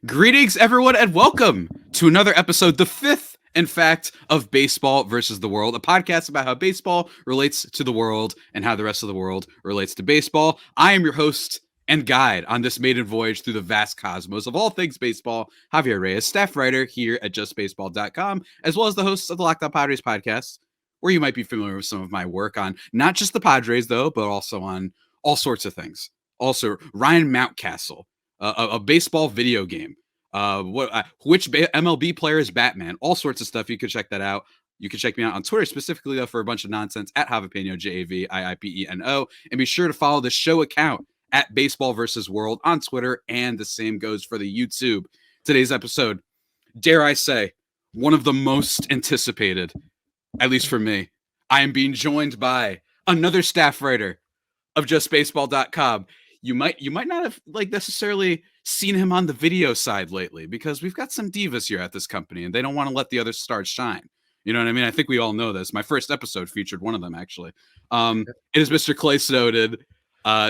Greetings, everyone, and welcome to another episode, the fifth, in fact, of Baseball versus the World, a podcast about how baseball relates to the world and how the rest of the world relates to baseball. I am your host and guide on this maiden voyage through the vast cosmos of all things baseball, Javier Reyes, staff writer here at justbaseball.com, as well as the host of the Locked On Padres podcast, where you might be familiar with some of my work on not just the Padres, though, but also on all sorts of things. Also, Ryan Mountcastle, a baseball video game. Which MLB player is Batman? All sorts of stuff. You can check that out. You can check me out on Twitter specifically though for a bunch of nonsense at Javapeno, JAVIIPENO, and be sure to follow the show account at Baseball versus World on Twitter, and the same goes for the YouTube. Today's episode, dare I say, one of the most anticipated, at least for me. I am being joined by another staff writer of JustBaseball.com. You might not have necessarily seen him on the video side lately because we've got some divas here at this company and they don't want to let the other stars shine. You know what I mean? I think we all know this. My first episode featured one of them, actually. It is Mr. Clay Snowden,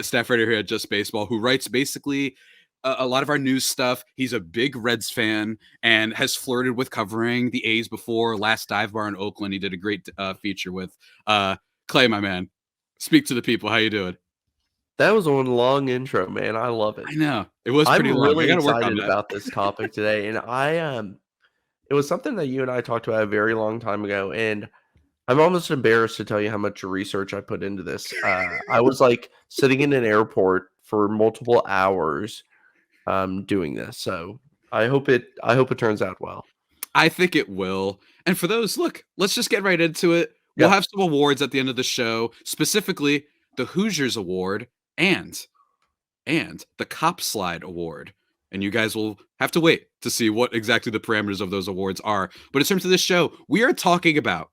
staff writer here at Just Baseball, who writes basically a lot of our news stuff. He's a big Reds fan and has flirted with covering the A's before. Last Dive Bar in Oakland, he did a great feature with Clay, my man. Speak to the people. How you doing? That was one long intro, man. I love it. I know. It was pretty I'm long. really excited about this topic today. And it was something that you and I talked about a very long time ago. And I'm almost embarrassed to tell you how much research I put into this. I was sitting in an airport for multiple hours doing this. So I hope it turns out well. I think it will. And for those, look, let's just get right into it. We'll have some awards at the end of the show, specifically the Hoosiers Award and the Cop Slide Award. And you guys will have to wait to see what exactly the parameters of those awards are. But in terms of this show, we are talking about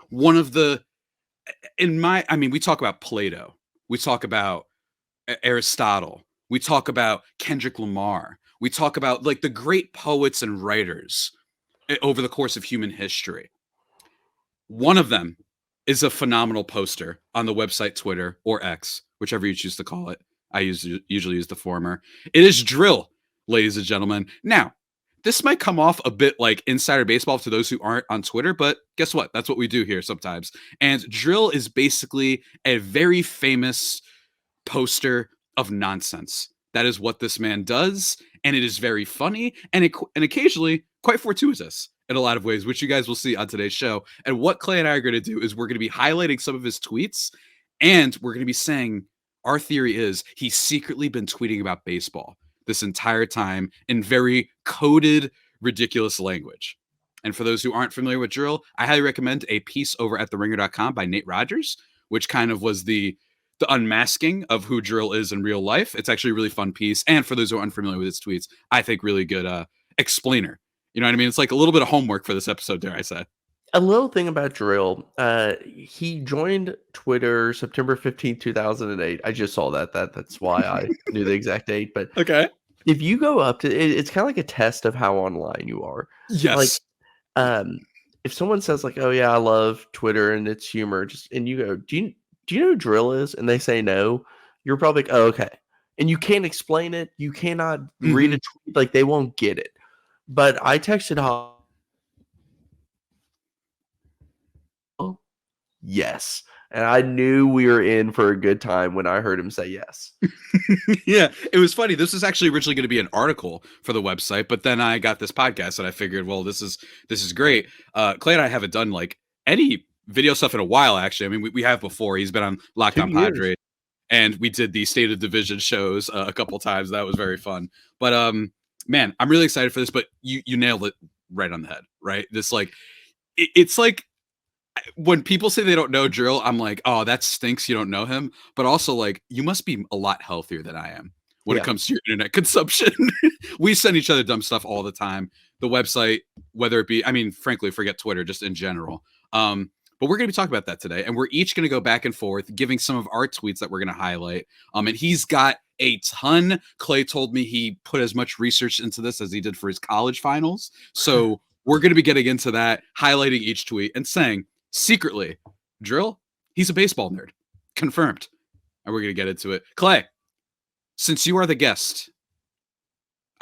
one of the, we talk about Plato. We talk about Aristotle. We talk about Kendrick Lamar. We talk about the great poets and writers over the course of human history. One of them is a phenomenal poster on the website Twitter or X, whichever you choose to call it. I usually use the former. It is Drill, ladies and gentlemen. Now, this might come off a bit like insider baseball to those who aren't on Twitter, but guess what? That's what we do here sometimes. And Drill is basically a very famous poster of nonsense. That is what this man does, and it is very funny and occasionally quite fortuitous in a lot of ways, which you guys will see on today's show. And what Clay and I are going to do is we're going to be highlighting some of his tweets, and we're going to be saying our theory is he's secretly been tweeting about baseball this entire time in very coded, ridiculous language. And for those who aren't familiar with Drill, I highly recommend a piece over at theringer.com by Nate Rogers, which kind of was the unmasking of who Drill is in real life. It's actually a really fun piece. And for those who are unfamiliar with his tweets, I think really good explainer. You know what I mean? It's like a little bit of homework for this episode, dare I say. A little thing about Drill. He joined Twitter September 15th, 2008. I just saw that. That's why I knew the exact date. But okay, if you go up to it, it's kind of like a test of how online you are. Yes. If someone says oh yeah, I love Twitter and its humor, and you go, do you know who Drill is? And they say no, you're probably like, oh, okay. And you can't explain it. You cannot read a tweet. They won't get it. But I texted yes. And I knew we were in for a good time when I heard him say yes. Yeah, it was funny. This was actually originally going to be an article for the website, but then I got this podcast and I figured, well, this is great. Clay and I haven't done any video stuff in a while, actually. I mean, we have before. He's been on Locked On Padres, and we did the State of Division shows a couple times. That was very fun. But man, I'm really excited for this. But you nailed it right on the head, right? This it's like when people say they don't know Drill, I'm like, oh, that stinks. You don't know him. But also, you must be a lot healthier than I am when it comes to your internet consumption. We send each other dumb stuff all the time. The website, whether it be, frankly, forget Twitter, just in general. But we're going to be talking about that today. And we're each going to go back and forth, giving some of our tweets that we're going to highlight. And he's got a ton. Clay told me he put as much research into this as he did for his college finals. So we're going to be getting into that, highlighting each tweet and saying, secretly, Drill, he's a baseball nerd. Confirmed. And we're going to get into it. Clay, since you are the guest,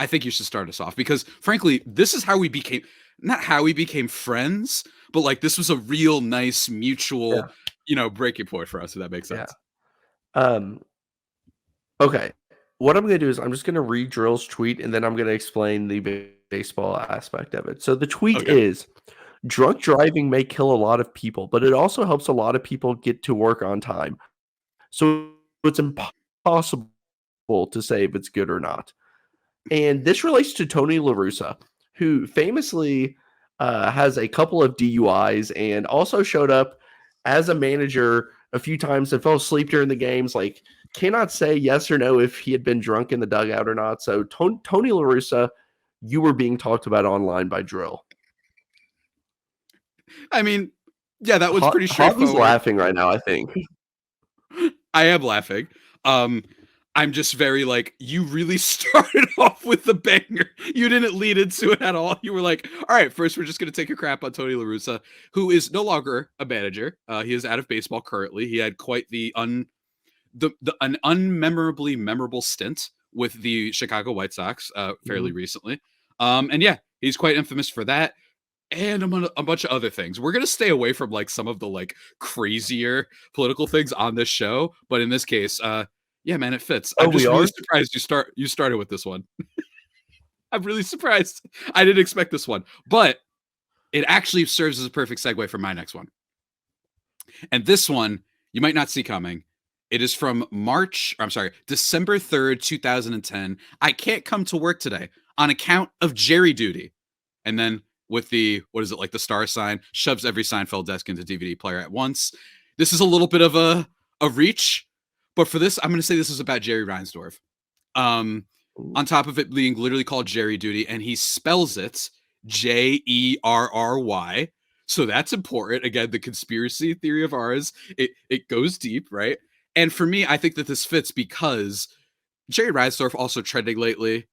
I think you should start us off because, frankly, this is how we became not how we became friends, but like this was a real nice mutual, Yeah, breaking point for us. If that makes yeah. sense. Um, okay. What I'm gonna do is I'm just gonna read Drill's tweet, and then I'm gonna explain the baseball aspect of it. So the tweet Okay. is, "Drunk driving may kill a lot of people, but it also helps a lot of people get to work on time. So it's impossible to say if it's good or not." And this relates to Tony La Russa, who famously has a couple of DUIs and also showed up as a manager a few times and fell asleep during the games. Like, cannot say yes or no if he had been drunk in the dugout or not. So, Tony La Russa, you were being talked about online by Drill. I mean, yeah, that was pretty Hobby's straightforward. laughing right now, I think. I am laughing. Um, I'm just very like, you really started off with the banger. You didn't lead into it at all. You were like, all right, first we're just going to take a crap on Tony La Russa, who is no longer a manager. He is out of baseball currently. He had quite an unmemorably memorable stint with the Chicago White Sox fairly Mhm. recently. And yeah, he's quite infamous for that and a bunch of other things. We're gonna stay away from like some of the like crazier political things on this show, but in this case, yeah, man, it fits. Oh, I'm we just really are? surprised you started with this one. I'm really surprised. I didn't expect this one, but it actually serves as a perfect segue for my next one. And this one you might not see coming. It is from December 3rd, 2010. I can't come to work today on account of Jerry duty. And then with the, what is it, like the star sign, shoves every Seinfeld desk into DVD player at once. This is a little bit of a reach, but for this, I'm going to say this is about Jerry Reinsdorf. Um, on top of it being literally called Jerry duty, and he spells it Jerry. So that's important. Again, the conspiracy theory of ours, it goes deep, right? And for me, I think that this fits because Jerry Reinsdorf also trending lately.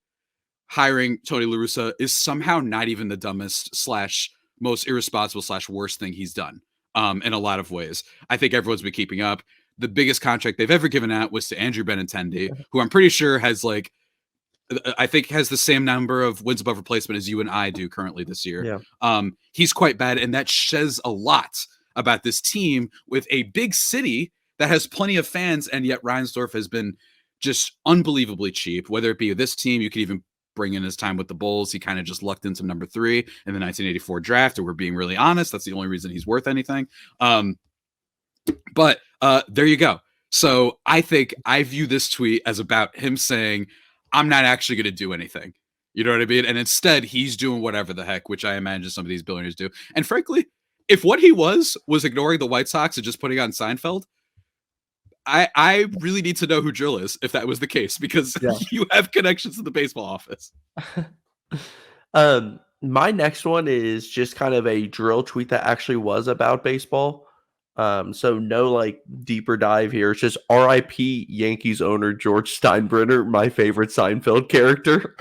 Hiring Tony La Russa is somehow not even the dumbest slash most irresponsible slash worst thing he's done. In a lot of ways, I think everyone's been keeping up. The biggest contract they've ever given out was to Andrew Benintendi, who I'm pretty sure has like I think has the same number of wins above replacement as you and I do currently this year. Yeah. He's quite bad, and that says a lot about this team with a big city that has plenty of fans, and yet Reinsdorf has been just unbelievably cheap. Whether it be this team, you could even bring in his time with the Bulls. He kind of just lucked into number 3 in the 1984 draft. And we're being really honest, that's the only reason he's worth anything. But there you go. So I think I view this tweet as about him saying, I'm not actually going to do anything. You know what I mean? And instead, he's doing whatever the heck, which I imagine some of these billionaires do. And frankly, if what he was ignoring the White Sox and just putting on Seinfeld, I really need to know who Drill is if that was the case, because Yeah. you have connections to the baseball office. My next one is just kind of a Drill tweet that actually was about baseball. So no like deeper dive here. It's just R.I.P. Yankees owner George Steinbrenner, my favorite Seinfeld character.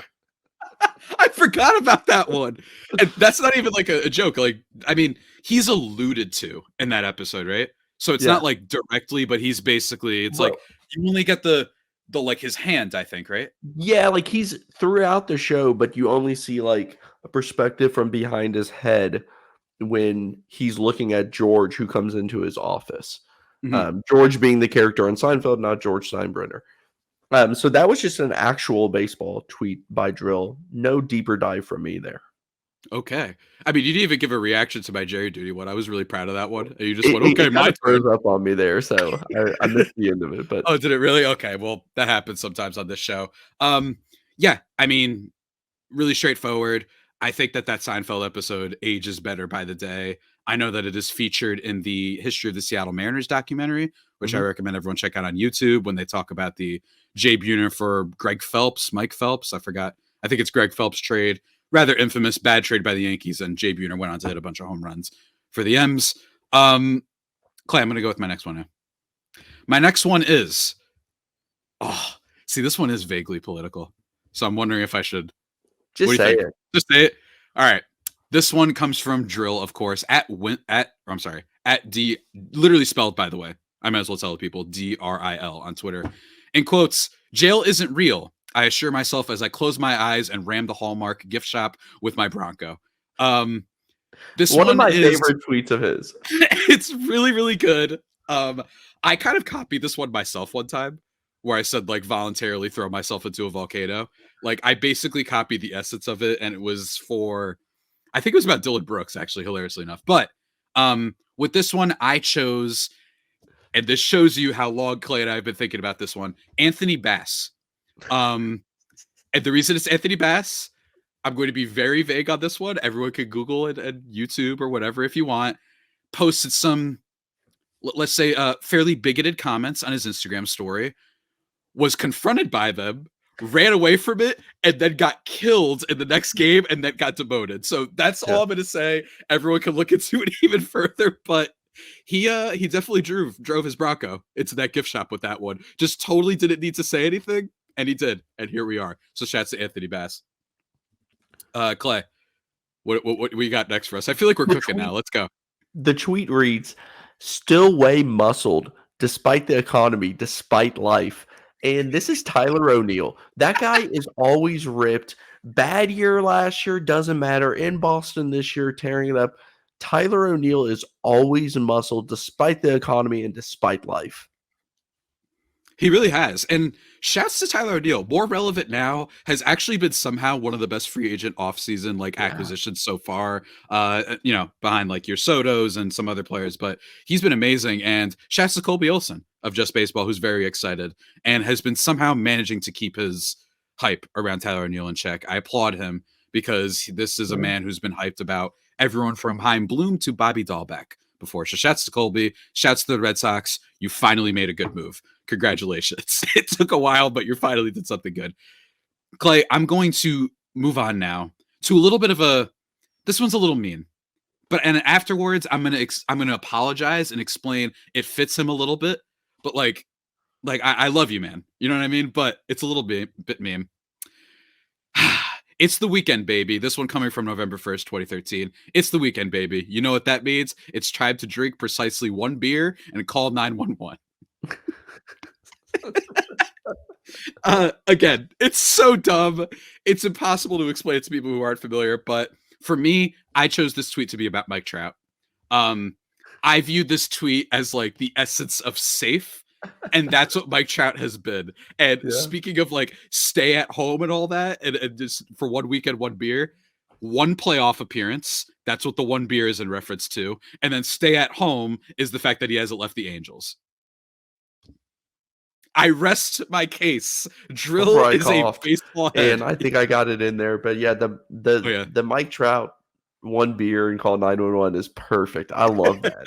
I forgot about that one. And that's not even like a joke. Like, I mean, he's alluded to in that episode, right? So it's Yeah. not like directly, but he's basically, it's like Well, you only get the like his hand, I think, right? yeah, like he's throughout the show, but you only see like a perspective from behind his head when he's looking at George, who comes into his office. Mhm. George being the character on Seinfeld, not George Steinbrenner. So that was just an actual baseball tweet by Drill. No deeper dive from me there. Okay. I mean, you didn't even give a reaction to my Jerry Duty one. I was really proud of that one. And you just went, It okay, kind my of froze turn. up on me there, so I missed the end of it. But Oh, did it really? Okay. Well, that happens sometimes on this show. Yeah, I mean, really straightforward. I think that Seinfeld episode ages better by the day. I know that it is featured in the History of the Seattle Mariners documentary, which I mhm. recommend everyone check out on YouTube when they talk about the Jay Buhner for Mike Phelps. I forgot. I think it's Greg Phelps trade. Rather infamous bad trade by the Yankees, and Jay Buhner went on to hit a bunch of home runs for the M's. Clay, I'm going to go with my next one now. My next one is, see, this one is vaguely political. So I'm wondering if I should. What Just do you say think? it. Just say it. All right. This one comes from Drill, of course, at D, literally spelled, by the way. I might as well tell the people, DRIL on Twitter. In quotes, jail isn't real. I assure myself as I close my eyes and ram the Hallmark gift shop with my Bronco. Um, this One of one my is favorite tweets of his. it's really, really good. I kind of copied this one myself one time where I said like voluntarily throw myself into a volcano. Like I basically copied the essence of it, and it was for I think it was about Dylan Brooks, actually, hilariously enough. But with this one, I chose, and this shows you how long Clay and I have been thinking about this one, Anthony Bass. Um, and the reason it's Anthony Bass, I'm going to be very vague on this one. Everyone can Google it and YouTube or whatever if you want. Posted some, let's say, fairly bigoted comments on his Instagram story, was confronted by them, ran away from it, and then got killed in the next game and then got demoted. So that's Yeah. all I'm going to say. Everyone can look into it even further, but he definitely drove his Bronco into that gift shop with that one. Just totally didn't need to say anything, and he did, and here we are. So shouts to Anthony Bass. Clay, what we got next for us? I feel like we're The cooking now. tweet Let's go. the tweet reads, "Still way muscled despite the economy, despite life." And this is Tyler O'Neill. That guy is always ripped. Bad year last year, doesn't matter. In Boston this year, tearing it up. Tyler O'Neill is always muscled despite the economy and despite life. He really has. And shouts to Tyler O'Neill. More relevant now, has actually been somehow one of the best free agent offseason like Yeah. acquisitions so far. Behind like your Sotos and some other players, but he's been amazing. And shouts to Colby Olson of Just Baseball, who's very excited and has been somehow managing to keep his hype around Tyler O'Neill in check. I applaud him because this is a Yeah. man who's been hyped about everyone from Chaim Bloom to Bobby Dahlbeck before. So shouts to Colby, shouts to the Red Sox. You finally made a good move. Congratulations. It took a while, but you finally did something good. Clay, I'm going to move on now to a little bit of a this one's a little mean. But and afterwards I'm gonna apologize and explain it fits him a little bit. But I love you, man. You know what I mean? But it's a little bit mean. It's the weekend, baby. This one coming from November 1st, 2013. It's the weekend, baby. You know what that means? It's time to drink precisely one beer and call 911. Again, it's so dumb. It's impossible to explain to people who aren't familiar. But for me, I chose this tweet to be about Mike Trout. Um, I viewed this tweet as like the essence of safe, and that's what Mike Trout has been. And Yeah. speaking of like stay at home and all that, and just for one weekend, one beer, one playoff appearance. That's what the one beer is in reference to. And then stay at home is the fact that he hasn't left the Angels. I rest my case. Before Drill I is a coughed, baseball and head. I think I got it in there. But yeah, the Oh the yeah. the Mike Trout one beer and call 911 is perfect. I love that.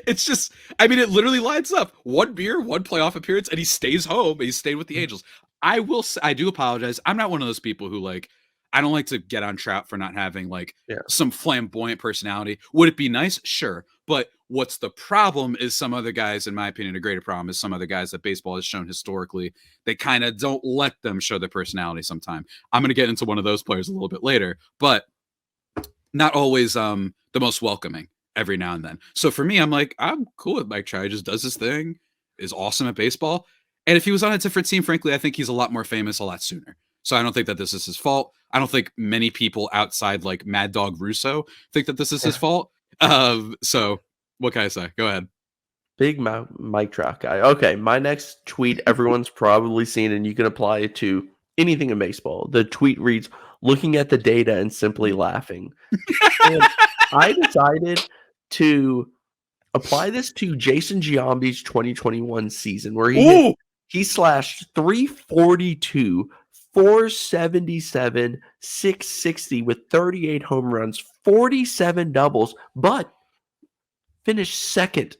It's just, I mean, it literally lines up. One beer, one playoff appearance, and he stays home. He stayed with the Angels. I will say, I do apologize. I'm not one of those people who like, I don't like to get on Trout for not having like Yeah. some flamboyant personality. Would it be nice? Sure. But what's the problem is some other guys, in my opinion, a greater problem is some other guys that baseball has shown historically, they kind of don't let them show their personality sometime. I'm going to get into one of those players a little bit later, but not always the most welcoming every now and then. So for me, I'm like, I'm cool with Mike Trout. He just does his thing, is awesome at baseball. And if he was on a different team, frankly, I think he's a lot more famous a lot sooner. So I don't think that this is his fault. I don't think many people outside like Mad Dog Russo think that this is his Yeah. fault. So what can I say? Go ahead. Big Mike Trout guy. Okay, my next tweet everyone's probably seen, and you can apply it to anything in baseball. The tweet reads, "Looking at the data and simply laughing." And I decided to apply this to Jason Giambi's 2021 season, where Ooh, he slashed 342, 477, 660 with 38 home runs, 47 doubles, but finished second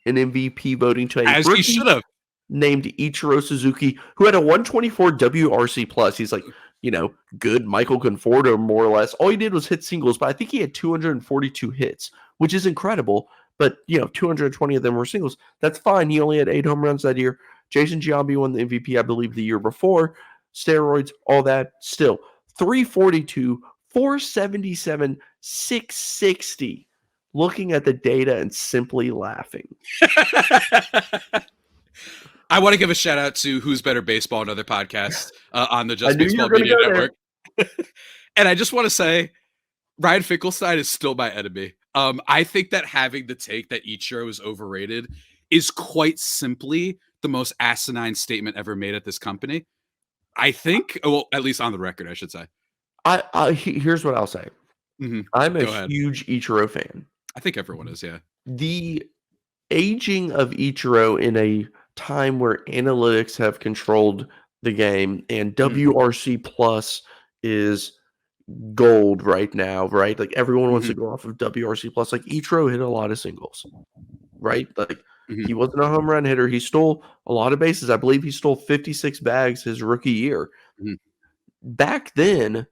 in MVP voting to a as he rookie should have. named Ichiro Suzuki, who had a 124 WRC plus. He's like, good Michael Conforto, more or less. All he did was hit singles, but I think he had 242 hits, which is incredible. But 220 of them were singles. That's fine. He only had 8 home runs that year. Jason Giambi won the MVP, I believe, the year before. Steroids, all that. Still, 342, 477, 660. Looking at the data and simply laughing. I want to give a shout out to Who's Better Baseball, another podcast on the I Just knew you were Baseball going to Media go there. Network. And I just want to say, Ryan Finkelstein is still my enemy. I think that having the take that Ichiro is overrated is quite simply the most asinine statement ever made at this company. I think, well, at least on the record, I should say. Here's what I'll say. Mm-hmm. I'm a Go ahead. huge Ichiro fan. I think everyone is, yeah. The aging of Ichiro in a time where analytics have controlled the game and WRC plus is gold right now, right? Like everyone wants to Mm-hmm. go off of WRC plus. Like Ichiro hit a lot of singles, right? Like Mm-hmm. he wasn't a home run hitter. He stole a lot of bases. I believe he stole 56 bags his rookie year. Mm-hmm. Back then,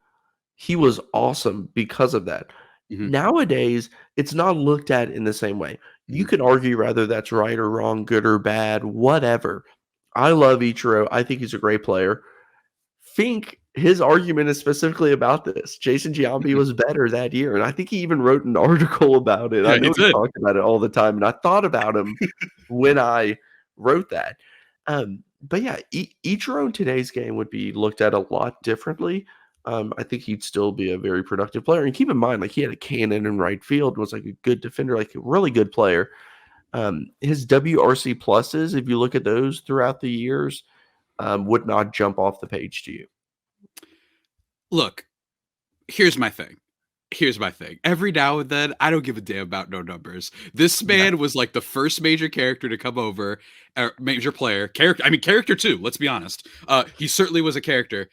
he was awesome because of that. Mm-hmm. Nowadays, it's not looked at in the same way. You Mm-hmm. can argue whether that's right or wrong, good or bad, whatever. I love Ichiro. I think he's a great player. Fink, his argument is specifically about this. Jason Giambi Mm-hmm. was better that year, and I think he even wrote an article about it. I Yeah, he know he did. talked about it all the time, and I thought about him when I wrote that. But yeah, Ichiro in today's game would be looked at a lot differently. I think he'd still be a very productive player. And keep in mind, like he had a cannon in right field, was like a good defender, like a really good player. His WRC pluses, if you look at those throughout the years, would not jump off the page to you. Look, here's my thing. Here's my thing. Every now and then, I don't give a damn about no numbers. This Yeah. man was like the first major character to come over, major player. Character, I mean, character too, let's be honest. He certainly was a character.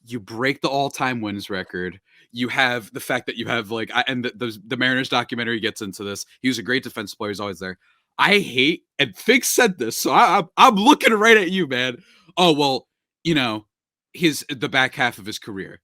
You break the all-time wins record. You have the fact that you have like, and the Mariners documentary gets into this. He was a great defensive player. He's always there. I hate, and Fig said this, so I'm looking right at you, man. Oh well, you know, the back half of his career.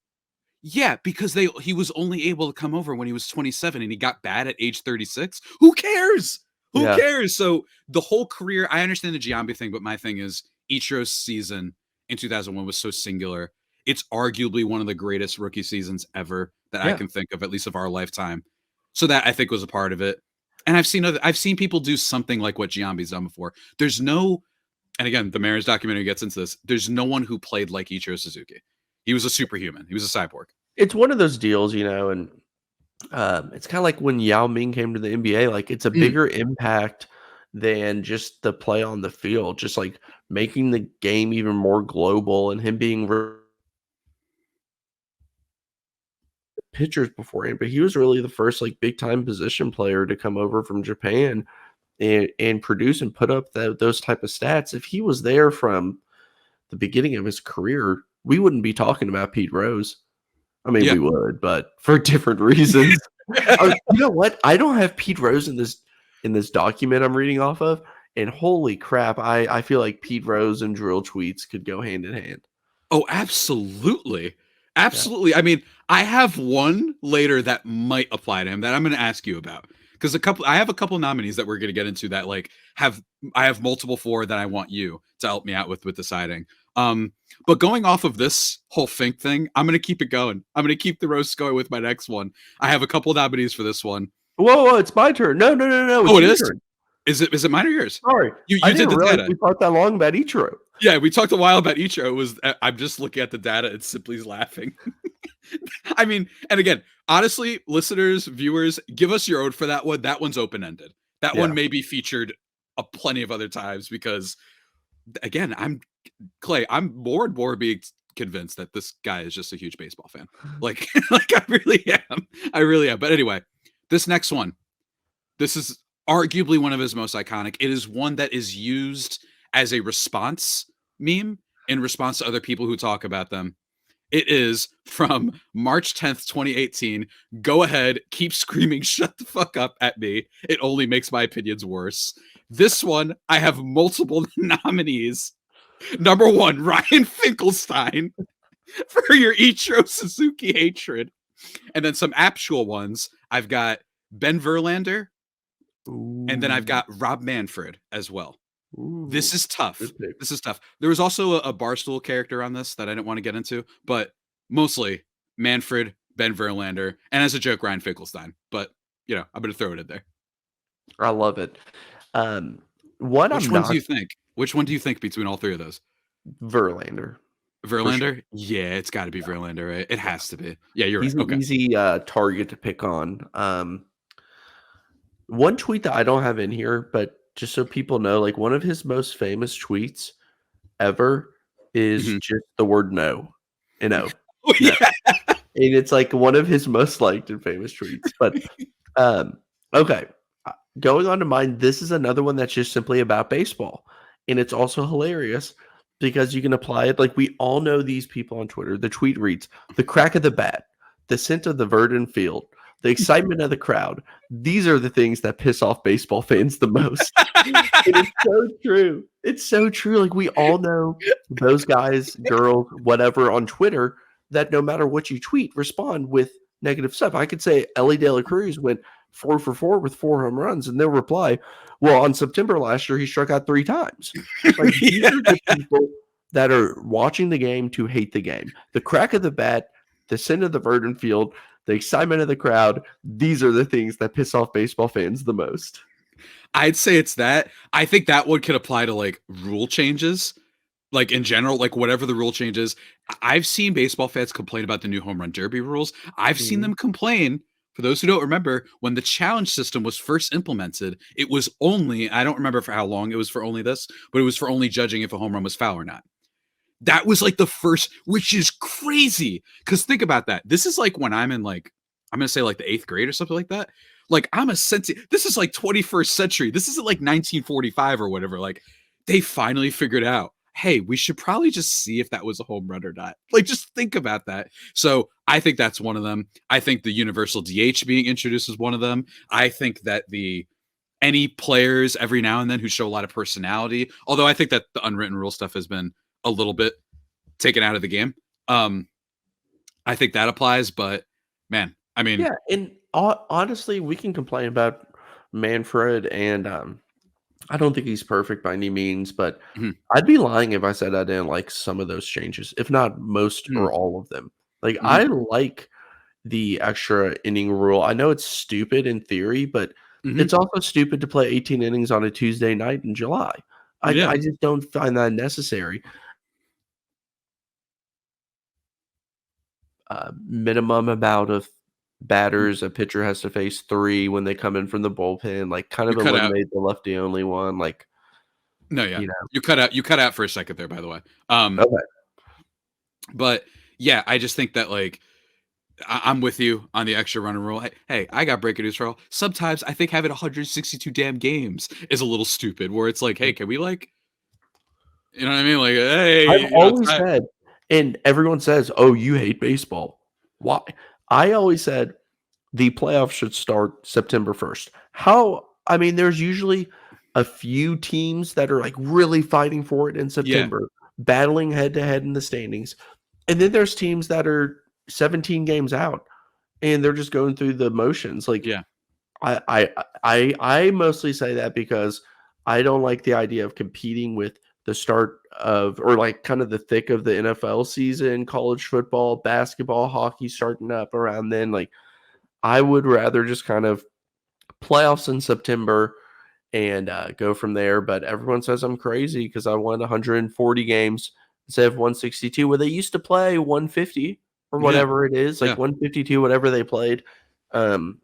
Yeah, because he was only able to come over when he was 27 and he got bad at age 36. Who cares? Who Yeah. cares? So the whole career, I understand the Giambi thing, but my thing is Ichiro's season in 2001 was so singular. It's arguably one of the greatest rookie seasons ever that I Yeah. can think of, at least of our lifetime. So that I think was a part of it. And I've seen people do something like what Giambi's done before. There's no, and again, the Mariners documentary gets into this. There's no one who played like Ichiro Suzuki. He was a superhuman. He was a cyborg. It's one of those deals, and it's kind of like when Yao Ming came to the NBA. Like it's a Mm. bigger impact than just the play on the field, just like making the game even more global and him being pitchers beforehand. But he was really the first like big time position player to come over from Japan and produce and put up those type of stats. If he was there from the beginning of his career, we wouldn't be talking about Pete Rose. I mean, Yeah. we would, but for different reasons. You know what? I don't have Pete Rose in this document I'm reading off of, and holy crap, I feel like Pete Rose and drill tweets could go hand in hand. Oh, absolutely. Yeah. Absolutely. I mean, I have one later that might apply to him that I'm going to ask you about. Because I have a couple nominees that we're going to get into that like I have multiple for that I want you to help me out with deciding. But going off of this whole Fink thing, I'm going to keep it going. I'm going to keep the roast going with my next one. I have a couple nominees for this one. Whoa, it's my turn. No. Oh, it is? Turn. Is it mine or yours? Sorry. You I did didn't the realize data. we talked that long about Ichiro. Yeah, we talked a while about Ichiro. I'm just looking at the data and simply laughing. I mean, and again, honestly, listeners, viewers, give us your own for that one. That one's open-ended. That one may be featured a plenty of other times because, again, I'm more and more being convinced that this guy is just a huge baseball fan. Like, like I really am. I really am. But anyway, this next one, this is arguably one of his most iconic. It is one that is used as a response meme in response to other people who talk about them. It is from March 10th, 2018. Go ahead, keep screaming, shut the fuck up at me. It only makes my opinions worse. This one, I have multiple nominees. Number one, Ryan Finkelstein for your Ichiro Suzuki hatred. And then some actual ones. I've got Ben Verlander, and then I've got Rob Manfred as well. This is tough. This is tough. There was also a Barstool character on this that I didn't want to get into, but mostly Manfred, Ben Verlander, and as a joke, Ryan Finkelstein. But, I'm going to throw it in there. I love it. Which one do you think? Which one do you think between all three of those? Verlander, for sure. Verlander? Yeah, it's got to be Verlander, right? It Yeah. has to be. Yeah, you're right. He's an Okay. easy, target to pick on. One tweet that I don't have in here, but just so people know, like, one of his most famous tweets ever is Mhm. just the word "no." N-O. Oh, No. yeah. And it's, like, one of his most liked and famous tweets, but, um, okay. Going on to mine, this is another one that's just simply about baseball, and it's also hilarious because you can apply it like, we all know these people on Twitter. The tweet reads, "The crack of the bat, the scent of the verdant field, the excitement of the crowd. These are the things that piss off baseball fans the most." And it's so true. It's so true. Like, we all know those guys, girls, whatever on Twitter that no matter what you tweet, respond with negative stuff. I could say Ellie De La Cruz went 4 for 4 with 4 home runs, and they'll reply, "Well, on September last year, he struck out 3 times." Like, these Yeah. are the people that are watching the game to hate the game. The crack of the bat, the scent of the verdant field, the excitement of the crowd, these are the things that piss off baseball fans the most. I'd say it's that. I think that one could apply to like rule changes, like in general, like whatever the rule changes. I've seen baseball fans complain about the new home run derby rules. I've seen Mhm. them complain. For those who don't remember, when the challenge system was first implemented, it was only, I don't remember for how long it was for only this, but it was for only judging if a home run was foul or not. That was like the first, which is crazy. Cause think about that. This is like when I'm in like, I'm gonna say like the eighth grade or something like that. Like I'm a sensi. This is like 21st century. This isn't like 1945 or whatever. Like they finally figured out, hey, we should probably just see if that was a home run or not. Like just think about that. So I think that's one of them. I think the universal DH being introduced is one of them. I think that the any players every now and then who show a lot of personality. Although I think that the unwritten rule stuff has been a little bit taken out of the game. Um, I think that applies, but man, I mean, Yeah, and honestly, we can complain about Manfred, and I don't think he's perfect by any means, but mhm, I'd be lying if I said I didn't like some of those changes, if not most mhm, or all of them. Like, mhm, I like the extra inning rule. I know it's stupid in theory, but mhm, it's also stupid to play 18 innings on a Tuesday night in July. yeah, I just don't find that necessary. Minimum amount of batters a pitcher has to face 3 when they come in from the bullpen, like, kind you of cut out. eliminate the lefty only one, like, No, yeah, you know. you cut out for a second there, by the way. Okay. But yeah, I just think that like I'm with you on the extra running rule. Hey, I got breaking news for all. Sometimes I think having 162 damn games is a little stupid. Where it's like, hey, can we like, you know what I mean? Like, hey, I've you know, it's always not. said, and everyone says, "Oh, you hate baseball." Why? I always said the playoffs should start September 1st. How I mean, there's usually a few teams that are, like, really fighting for it in Yeah, September, battling head to head in the standings, and then there's teams that are 17 games out, and they're just going through the motions, like, yeah, I mostly say that because I don't like the idea of competing with the start of or, like, kind of the thick of the NFL season, college football, basketball, hockey starting up around then, like, I would rather just kind of playoffs in September and, go from there, but everyone says I'm crazy because I won 140 games instead of 162, where they used to play 150 or yeah, whatever it is, like yeah. 152, whatever they played. Um,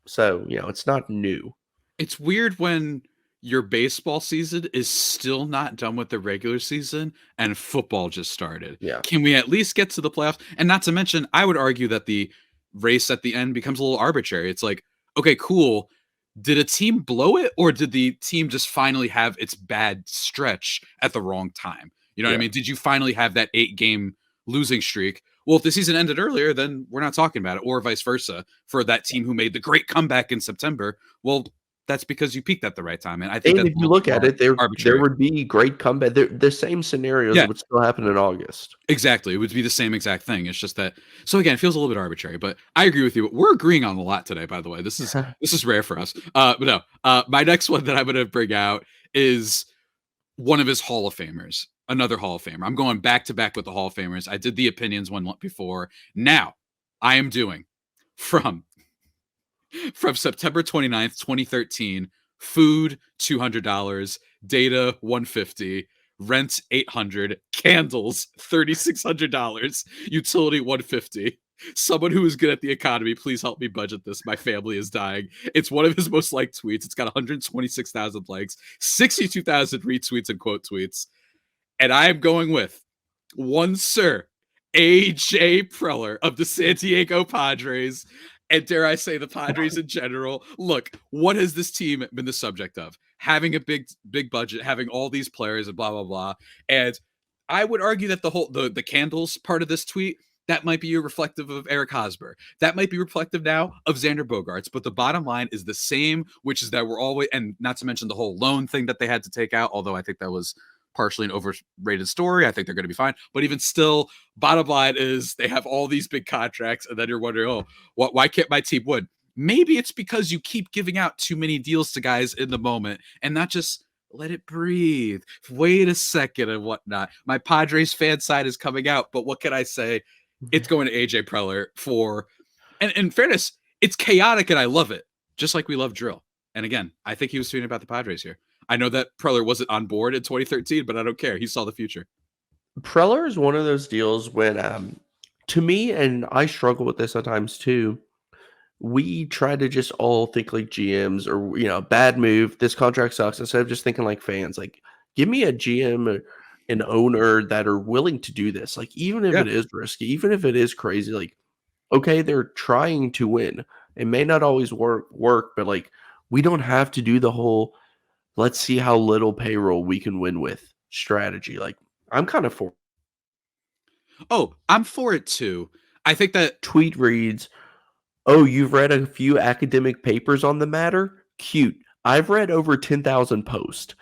so, it's not new. It's weird when your baseball season is still not done with the regular season and football just started. Yeah. Can we at least get to the playoffs? And not to mention, I would argue that the race at the end becomes a little arbitrary. It's like, okay, cool. Did a team blow it or did the team just finally have its bad stretch at the wrong time? You know what I Yeah. mean? Did you finally have that 8 game losing streak? Well, if the season ended earlier, then we're not talking about it, or vice versa for that team who made the great comeback in September. Well, that's because you peaked at the right time, and I think And that's if a you little bit look at more it, there arbitrary. would be great comeback the same scenarios Yeah, would still happen in August. exactly. It would be the same exact thing. It's just that. So again, it feels a little bit arbitrary, but I agree with you. We're agreeing on a lot today, by the way. This is rare for us. But no, my next one that I'm going to bring out is one of his Hall of Famers, another Hall of Famer. I'm going back to back with the Hall of Famers. I did the opinions one before. Now I am doing from September 29th, 2013 food $200, data $150, rent $800, candles $3,600, utility $150. Someone who is good at the economy, please help me budget this. My family is dying. It's one of his most liked tweets. It's got 126,000 likes, 62,000 retweets and quote tweets. And I am going with one Sir AJ Preller of the San Diego Padres, and dare I say the Padres in general. Look, what has this team been the subject of? Having a big budget, having all these players and blah blah blah. And I would argue that the candles part of this tweet, that might be reflective of Eric Hosmer. That might be reflective now of Xander Bogaerts. But the bottom line is the same, which is that we're always, and not to mention the whole loan thing that they had to take out, although I think that was partially an overrated story. I think they're going to be fine. But even still, bottom line is they have all these big contracts, and then you're wondering, oh, why can't my team win? Maybe it's because you keep giving out too many deals to guys in the moment and not just let it breathe. Wait a second and whatnot. My Padres fan side is coming out, but what can I say? It's going to AJ Preller for, and in fairness, it's chaotic and I love it, just like we love drill. And again, I think he was tweeting about the Padres here. I know that Preller wasn't on board in 2013, but I don't care. He saw the future. Preller is one of those deals when, to me, and I struggle with this at times too, we try to just all think like GMs or, bad move. This contract sucks. Instead of just thinking like fans, like give me a GM or an owner that are willing to do this. Like, even if Yeah. it is risky, even if it is crazy, like, okay, they're trying to win. It may not always work, but like, we don't have to do the whole, let's see how little payroll we can win with strategy. Like, I'm kind of for. Oh, I'm for it too. I think that Tweet reads, "Oh, you've read a few academic papers on the matter? Cute. I've read over 10,000 posts."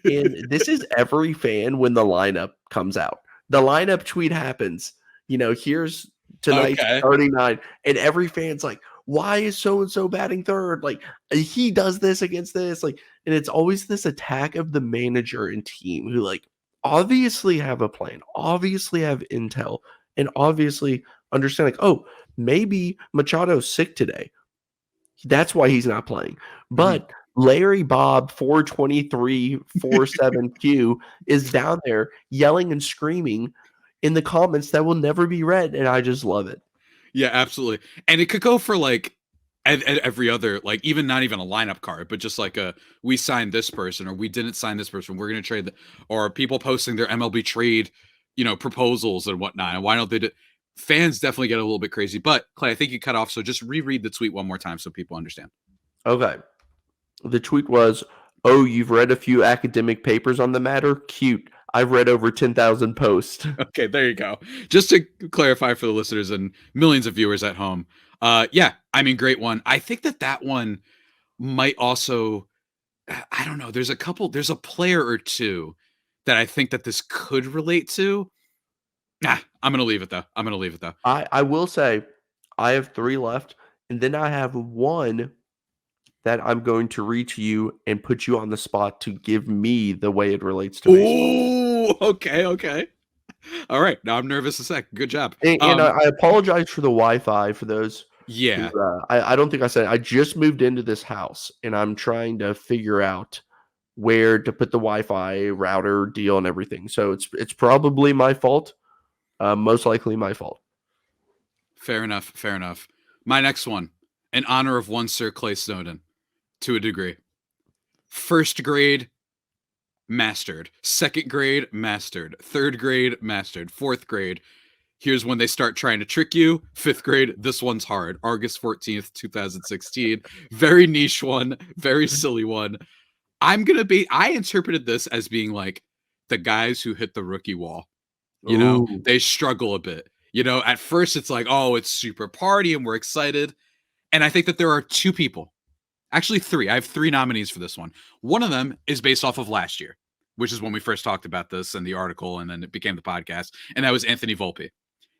And this is every fan when the lineup comes out. The lineup tweet happens. Here's tonight's okay. 39, and every fan's like, why is so and so batting third? Like, he does this against this. Like, and it's always this attack of the manager and team who, like, obviously have a plan, obviously have intel, and obviously understand, like, oh, maybe Machado's sick today. That's why he's not playing. Mhm. But Larry Bob 423 47Q is down there yelling and screaming in the comments that will never be read, and I just love it. Yeah, absolutely. And it could go for like and every other, like, even not even a lineup card, but just like we signed this person or we didn't sign this person. We're going to trade or people posting their MLB trade, proposals and whatnot. And why don't they do? Fans definitely get a little bit crazy. But Clay, I think you cut off. So just reread the tweet one more time so people understand. Okay. The tweet was, "Oh, you've read a few academic papers on the matter? Cute. I've read over 10,000 posts." Okay, there you go. Just to clarify for the listeners and millions of viewers at home. Yeah, I mean, great one. I think that one might also, I don't know. There's a player or two that I think that this could relate to. Nah, I'm gonna leave it though. I'm gonna leave it though. I will say I have 3 left, and then I have one that I'm going to read to you and put you on the spot to give me the way it relates to baseball. Ooh, okay, okay. All right. Now I'm nervous a sec. Good job. And I apologize for the Wi-Fi for those who, Yeah. I don't think I said it. I just moved into this house, and I'm trying to figure out where to put the Wi-Fi router deal and everything. So it's probably my fault, most likely my fault. Fair enough. Fair enough. My next one, in honor of one Sir Clay Snowden, to a degree. First grade, mastered. Second grade, mastered. Third grade, mastered. Fourth grade, here's when they start trying to trick you. Fifth grade, this one's hard. August 14th, 2016. Very niche one, very silly one. I interpreted this as being like the guys who hit the rookie wall. Ooh. They struggle a bit. At first it's like, oh, it's super party and we're excited. And I think that there are two people, actually three. I have three nominees for this one. One of them is based off of last year, which is when we first talked about this and the article, and then it became the podcast. And that was Anthony Volpe.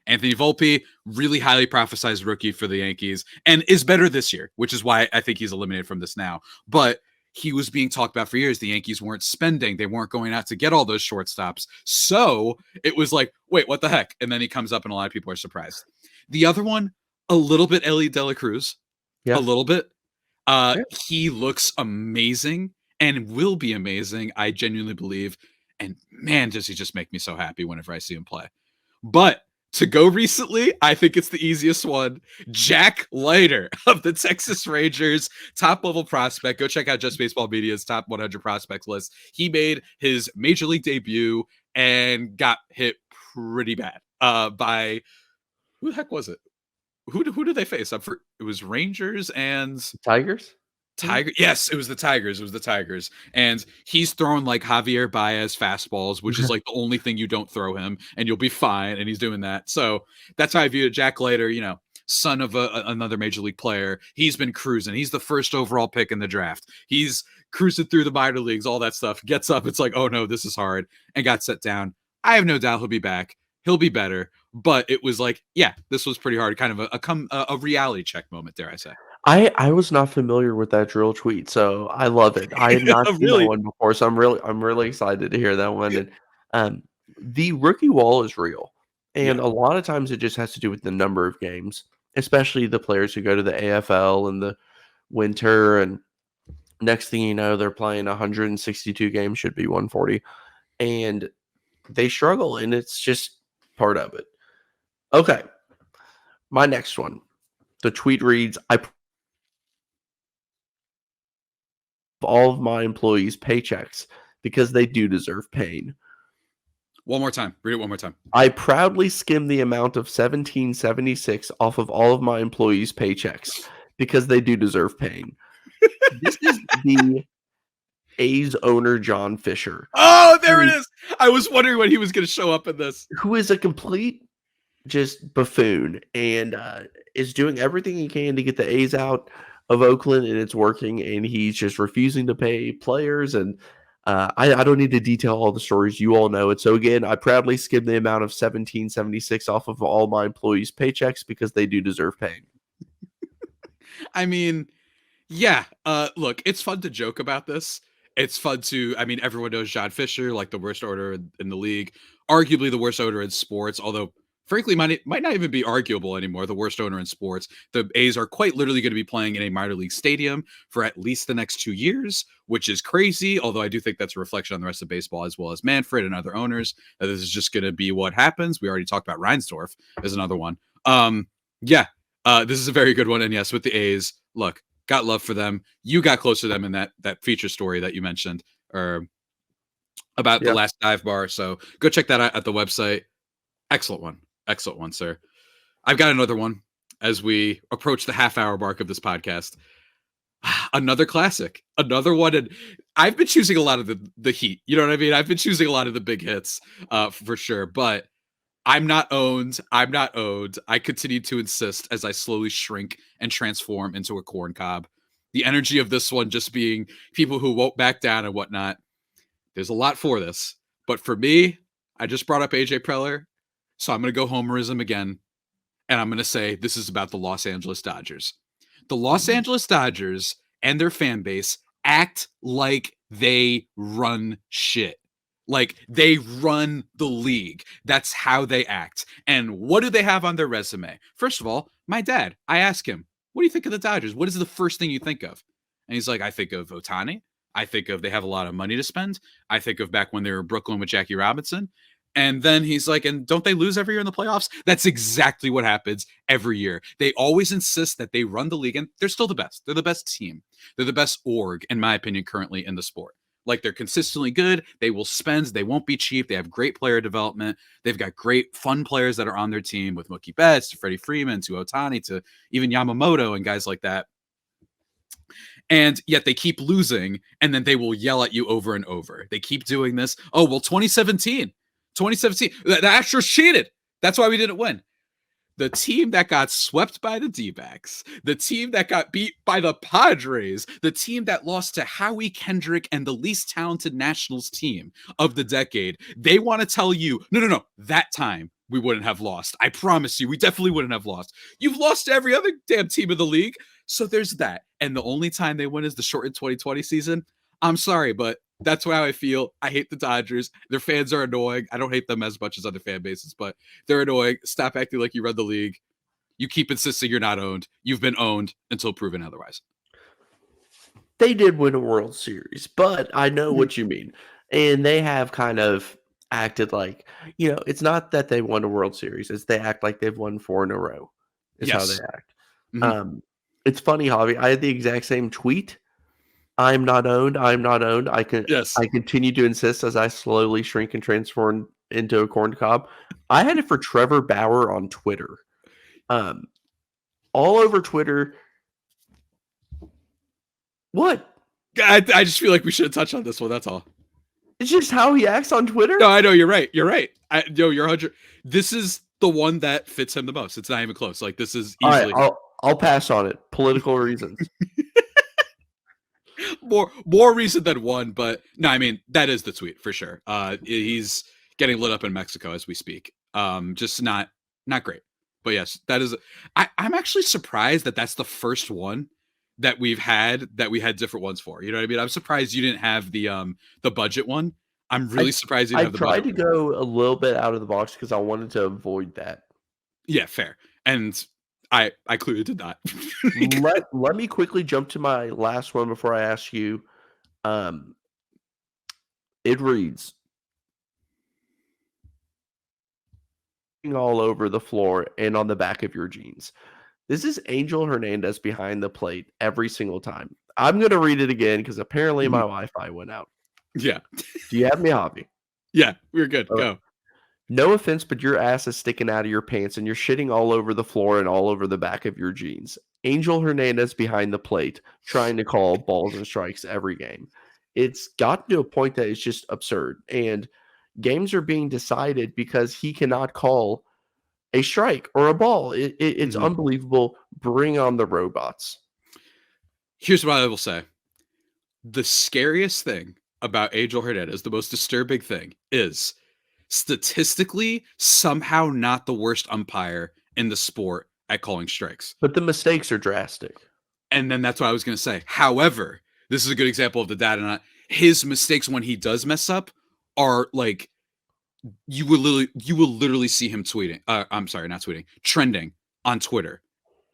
Anthony Volpe, really highly prophesized rookie for the Yankees, and is better this year, which is why I think he's eliminated from this now. But he was being talked about for years. The Yankees weren't spending. They weren't going out to get all those shortstops. So it was like, wait, what the heck? And then he comes up and a lot of people are surprised. The other one, a little bit Ellie De La Cruz, a Yeah. little bit. Yeah. He looks amazing and will be amazing, I genuinely believe. And man, does he just make me so happy whenever I see him play. But to go recently, I think it's the easiest one. Jack Leiter of the Texas Rangers, top level prospect. Go check out Just Baseball Media's top 100 prospects list. He made his major league debut and got hit pretty bad by who the heck was it? Who did they face? It was Rangers and Tigers? Maybe? Tiger. Yes, it was the Tigers. It was the Tigers. And he's throwing like Javier Baez fastballs, which is like the only thing you don't throw him, and you'll be fine. And he's doing that. So that's how I view it. Jack Leiter, son of another major league player. He's been cruising. He's the first overall pick in the draft. He's cruising through the minor leagues, all that stuff. Gets up. It's like, oh no, this is hard, and got set down. I have no doubt he'll be back. He'll be better. But it was like, yeah, this was pretty hard. Kind of a reality check moment, dare I say. I was not familiar with that drill tweet, so I love it. I had not seen that Really? one before, so I'm really excited to hear that one. And um, the rookie wall is real, and Yeah. a lot of times it just has to do with the number of games, especially the players who go to the AFL in the winter. And next thing you know, they're playing 162 games, should be 140, and they struggle, and it's just part of it. Okay, my next one. The tweet reads, "I all of my employees' paychecks because they do deserve pain. One more time. Read it one more time. I proudly skim the amount of 1776 off of all of my employees' paychecks because they do deserve pain." This is the A's owner, John Fisher, Oh, there it who is. I was wondering when he was going to show up in this. who is a complete just buffoon and is doing everything he can to get the A's out of Oakland, and it's working. And he's just refusing to pay players. And I don't need to detail all the stories. You all know it. So again, I proudly skimmed the amount of 1776 off of all my employees' paychecks because they do deserve paying. I mean, yeah. Look, it's fun to joke about this. It's fun to, I mean, everyone knows John Fisher, like the worst owner in the league, arguably the worst owner in sports, although frankly might not even be arguable anymore. The worst owner in sports. The A's are quite literally going to be playing in a minor league stadium for at least the next 2 years, which is crazy. Although I do think that's a reflection on the rest of baseball as well as Manfred and other owners. That this is just going to be what happens. We already talked about Reinsdorf as another one. Yeah, this is a very good one. And yes, with the A's, look, got love for them. You got close to them in that feature story that you mentioned, or about the Yeah. last dive bar. So go check that out at the website. Excellent one. Excellent one, sir. I've got another one as we approach the half-hour mark of this podcast. Another classic, another one. And I've been choosing a lot of the heat. You know what I mean? I've been choosing a lot of the big hits for sure. But I'm not owned. I'm not owed. I continue to insist as I slowly shrink and transform into a corn cob. The energy of this one just being people who won't back down and whatnot. There's a lot for this. But for me, I just brought up AJ Preller. So I'm going to go homerism again. And I'm going to say this is about the Los Angeles Dodgers. The Los Angeles Dodgers and their fan base act like they run shit. Like they run the league. That's how they act. And what do they have on their resume? First of all, my dad, I ask him, what do you think of the Dodgers? What is the first thing you think of? And he's like, I think of Otani. I think of they have a lot of money to spend. I think of back when they were in Brooklyn with Jackie Robinson. And then he's like, and don't they lose every year in the playoffs? That's exactly what happens every year. They always insist that they run the league, and they're still the best. They're the best team. They're the best org, in my opinion, currently in the sport. Like they're consistently good. They will spend. They won't be cheap. They have great player development. They've got great fun players that are on their team, with Mookie Betts to Freddie Freeman to Otani to even Yamamoto and guys like that. And yet they keep losing, and then they will yell at you over and over. They keep doing this. Oh, well, 2017, the Astros cheated. That's why we didn't win. The team that got swept by the D-backs, the team that got beat by the Padres, the team that lost to Howie Kendrick and the least talented Nationals team of the decade, they want to tell you, no, that time we wouldn't have lost. I promise you, we definitely wouldn't have lost. You've lost to every other damn team in the league. So there's that. And the only time they win is the shortened 2020 season. I'm sorry, but that's how I feel. I hate the Dodgers. Their fans are annoying. I don't hate them as much as other fan bases, but they're annoying. Stop acting like you run the league. You keep insisting you're not owned. You've been owned until proven otherwise. they did win a World Series, but I know Mhm. what you mean. And they have kind of acted like, it's not that they won a World Series, it's they act like they've won 4 in a row, is how they Yes. act. Mhm. Um, it's funny, Javi. I had the exact same tweet. I'm not owned. I'm not owned. Yes. I continue to insist as I slowly shrink and transform into a corn cob. I had it for Trevor Bauer on Twitter. Um, all over Twitter. What? I just feel like we should touch on this one. That's all. It's just how he acts on No, Twitter. I know you're right. You're right. You're 100. This is the one that fits him the most. It's not even close. Like this is All right, easily I'll pass on it. Political reasons. more reason than one, but no, I mean that is the tweet for sure. He's getting lit up in Mexico as we speak. Just not great. But yes, that is. I'm actually surprised that that's the first one that we had different ones for. You know what I mean? I'm surprised you didn't have the budget one. I'm I really surprised you I didn't have the tried budget to one. go a little bit out of the box because I wanted to avoid that. Yeah, fair. And I clearly did not. Let me quickly jump to my last one before I ask you. Um, it reads all over the floor and on the back of your jeans. This is Angel Hernandez behind the plate every single time. I'm gonna read it again because apparently my Mhm. Wi-Fi went out. Yeah, Do you have me, Javi? yeah, we're good. Uh, Go. No offense, but your ass is sticking out of your pants and you're shitting all over the floor and all over the back of your jeans. Angel Hernandez behind the plate, trying to call balls and strikes every game. It's gotten to a point that it's just absurd. And games are being decided because he cannot call a strike or a ball. It's Mhm. unbelievable. Bring on the robots. Here's what I will say. The scariest thing about Angel Hernandez, the most disturbing thing, is statistically somehow not the worst umpire in the sport at calling strikes. But the mistakes are drastic. And then that's what I was going to say. However, this is a good example of the data. Not his mistakes when he does mess up are like you will literally see him tweeting. I'm sorry, not tweeting, trending on Twitter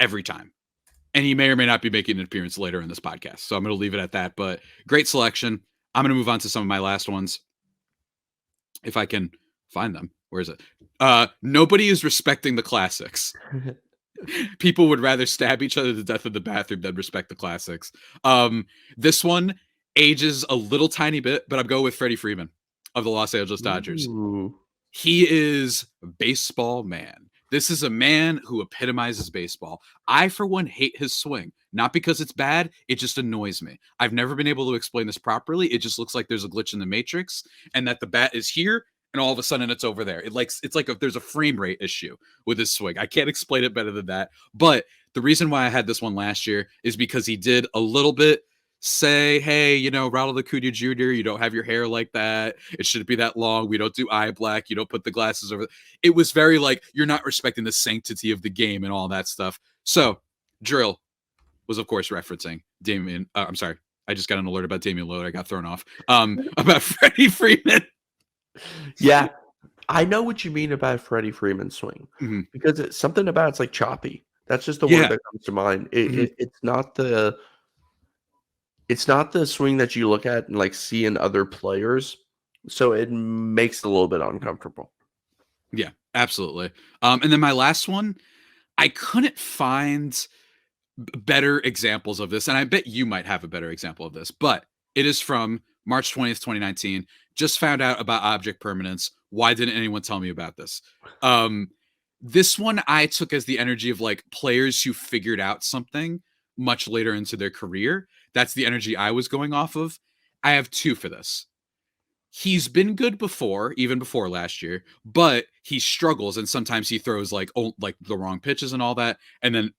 every time. And he may or may not be making an appearance later in this podcast. So I'm going to leave it at that. But great selection. I'm going to move on to some of my last ones if I can find them. Where is it? Nobody is respecting the classics. People would rather stab each other to death in the bathroom than respect the classics. This one ages a little tiny bit, but I'm going with Freddie Freeman of the Los Angeles Dodgers. Ooh. He is baseball man. This is a man who epitomizes baseball. I, for one, hate his swing. Not because it's bad, it just annoys me. I've never been able to explain this properly. It just looks like there's a glitch in the matrix and that the bat is here and all of a sudden it's over there. It's like there's a frame rate issue with his swing. I can't explain it better than that. But the reason why I had this one last year is because he did a little bit say, hey, Ronald Acuna Jr., you don't have your hair like that. It shouldn't be that long. We don't do eye black. You don't put the glasses over. It was very like, you're not respecting the sanctity of the game and all that stuff. So, Drill was, of course, referencing Damian. I'm sorry. I just got an alert about Damian Lillard. I got thrown off. About Freddie Freeman. Yeah, I know what you mean about Freddie Freeman's swing Mm-hmm. because it's something about it's like choppy. That's just the word Yeah. that comes to mind. Mm-hmm. It's not the swing that you look at and like see in other players, so it makes it a little bit uncomfortable. Yeah, absolutely. And then my last one, I couldn't find better examples of this, and I bet you might have a better example of this, but it is from March 20th, 2019. Just found out about object permanence. Why didn't anyone tell me about this? This one I took as the energy of like players who figured out something much later into their career. That's the energy I was going off of. I have two for this. He's been good before, even before last year, but he struggles and sometimes he throws like the wrong pitches and all that, and then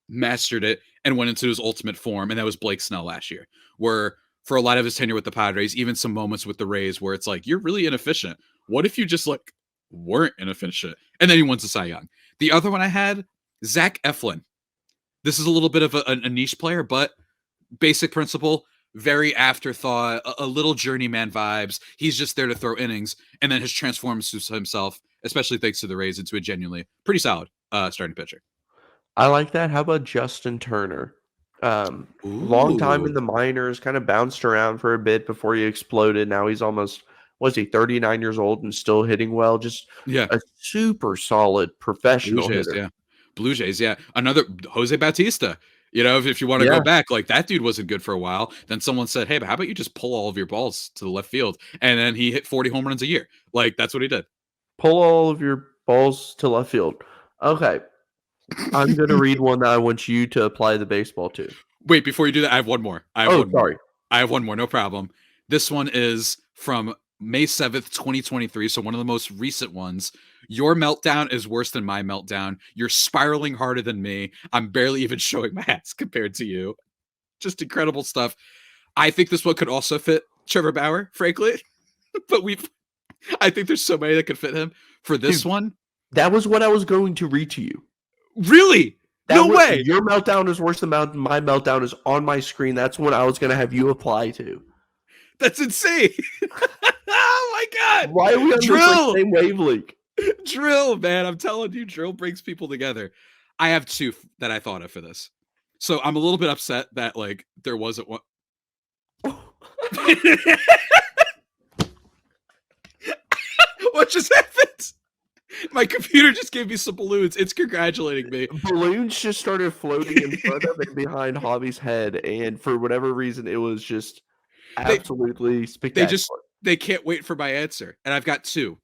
mastered it and went into his ultimate form, and that was Blake Snell last year. Where for a lot of his tenure with the Padres, even some moments with the Rays, where it's like you're really inefficient. What if you just like weren't inefficient? And then he wins the Cy Young. The other one I had, Zach Eflin. This is a little bit of a niche player, but basic principle, very afterthought, a little journeyman vibes. He's just there to throw innings, and then has transformed himself, especially thanks to the Rays, into a genuinely pretty solid starting pitcher. I like that. How about Justin Turner? Long time in Ooh. the minors, kind of bounced around for a bit before he exploded. Now he's almost, was he 39 years old and still hitting well? Just Yeah. a super solid Blue professional Jays, hitter. yeah. Blue Jays, yeah. Another Jose Bautista. You know, if you want to go Yeah, back, like that dude wasn't good for a while. Then someone said, "Hey, but how about you just pull all of your balls to the left field?" And then he hit 40 home runs a year. Like that's what he did. pull all of your balls to left field. Okay, I'm gonna read one that I want you to apply the baseball to. Wait, before you do that, I have one more. I have Oh, one more. sorry. I have one more. No problem. This one is from May 7th, 2023. So one of the most recent ones. Your meltdown is worse than my meltdown. You're spiraling harder than me. I'm barely even showing my ass compared to you. Just incredible stuff. I think this one could also fit Trevor Bauer, frankly. But I think there's so many that could fit him. For this Dude, one, that was what I was going to read to you. really? That No was way. your meltdown is worse than my meltdown is on my screen. That's what I was gonna have you apply to. That's insane. Oh my god. Why are we on this like Drill. same wavelength? Drill, man. I'm telling you, drill brings people together. I have two that I thought of for this. So I'm a little bit upset that like there wasn't one. What just happened? My computer just gave me some balloons. It's congratulating me. Balloons just started floating in front of and behind Hobby's head, and for whatever reason, it was just They absolutely they just spectacular. they can't wait for my answer. And I've got two.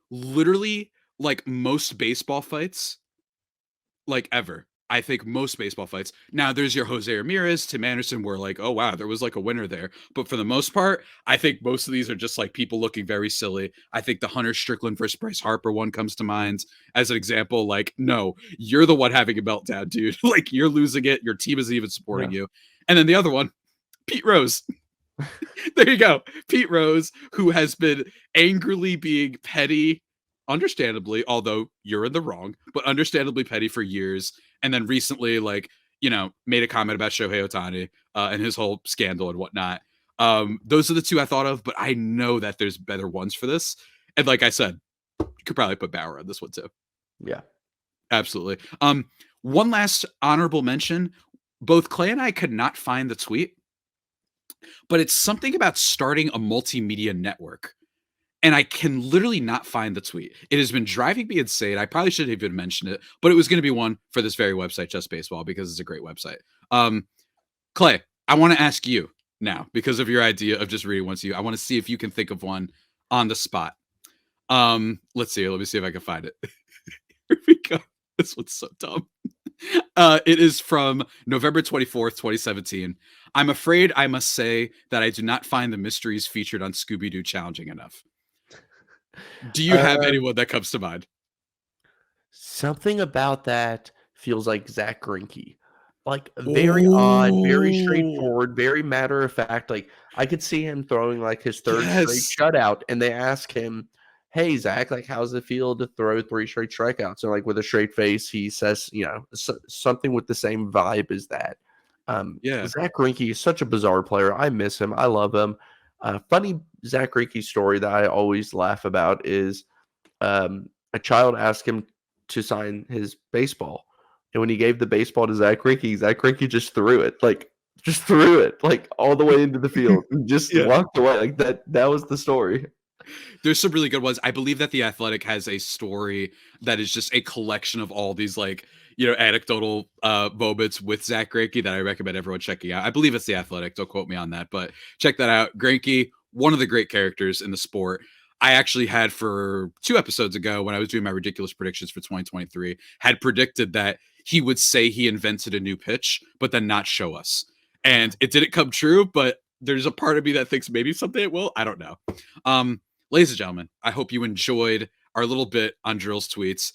Literally like most baseball fights like ever. I think most baseball fights. Now there's your Jose Ramirez, Tim Anderson, where like, oh wow, there was like a winner there. But for the most part, I think most of these are just like people looking very silly. I think the Hunter Strickland versus Bryce Harper one comes to mind as an example. Like, no, you're the one having a meltdown, dude. Like you're losing it. Your team isn't even supporting Yeah. you. And then the other one, Pete Rose. There you go. Pete Rose, who has been angrily being petty, understandably, although you're in the wrong, but understandably petty for years. And then recently, like, made a comment about Shohei Ohtani and his whole scandal and whatnot. Those are the two I thought of, but I know that there's better ones for this. And like I said, you could probably put Bauer on this one too. Yeah. Absolutely. One last honorable mention. Both Clay and I could not find the tweet, but it's something about starting a multimedia network. And I can literally not find the tweet. It has been driving me insane. I probably should have even mentioned it, but it was going to be one for this very website, Just Baseball, because it's a great website. Clay, I want to ask you now, because of your idea of just reading one to you, I want to see if you can think of one on the spot. Let's see. Let me see if I can find it. Here we go. This one's so dumb. It is from November 24th, 2017. I'm afraid I must say that I do not find the mysteries featured on Scooby-Doo challenging enough. Do you have Um, anyone that comes to mind? Something about that feels like Zach Greinke. Like, very odd, very Oh, straightforward, very matter of fact. Like, I could see him throwing, like, his 3rd straight yes. shutout, and they ask him, "Hey, Zach, like, how's it feel to throw 3 straight strikeouts?" And, like, with a straight face, he says, something with the same vibe as that. Yeah. Zach Greinke is such a bizarre player. I miss him. I love him. Funny Zach Greinke story that I always laugh about is, a child asked him to sign his baseball. And when he gave the baseball to Zach Greinke just threw it, like, all the way into the field and just Yeah. walked away. Like, that was the story. There's some really good ones. I believe that The Athletic has a story that is just a collection of all these like, anecdotal moments with Zach Greinke that I recommend everyone checking out. I believe it's The Athletic. Don't quote me on that, but check that out. Greinke, one of the great characters in the sport. I actually had for 2 episodes ago when I was doing my ridiculous predictions for 2023, had predicted that he would say he invented a new pitch, but then not show us. And it didn't come true, but there's a part of me that thinks maybe someday it will. I don't know. Ladies and gentlemen, I hope you enjoyed our little bit on Drill's tweets.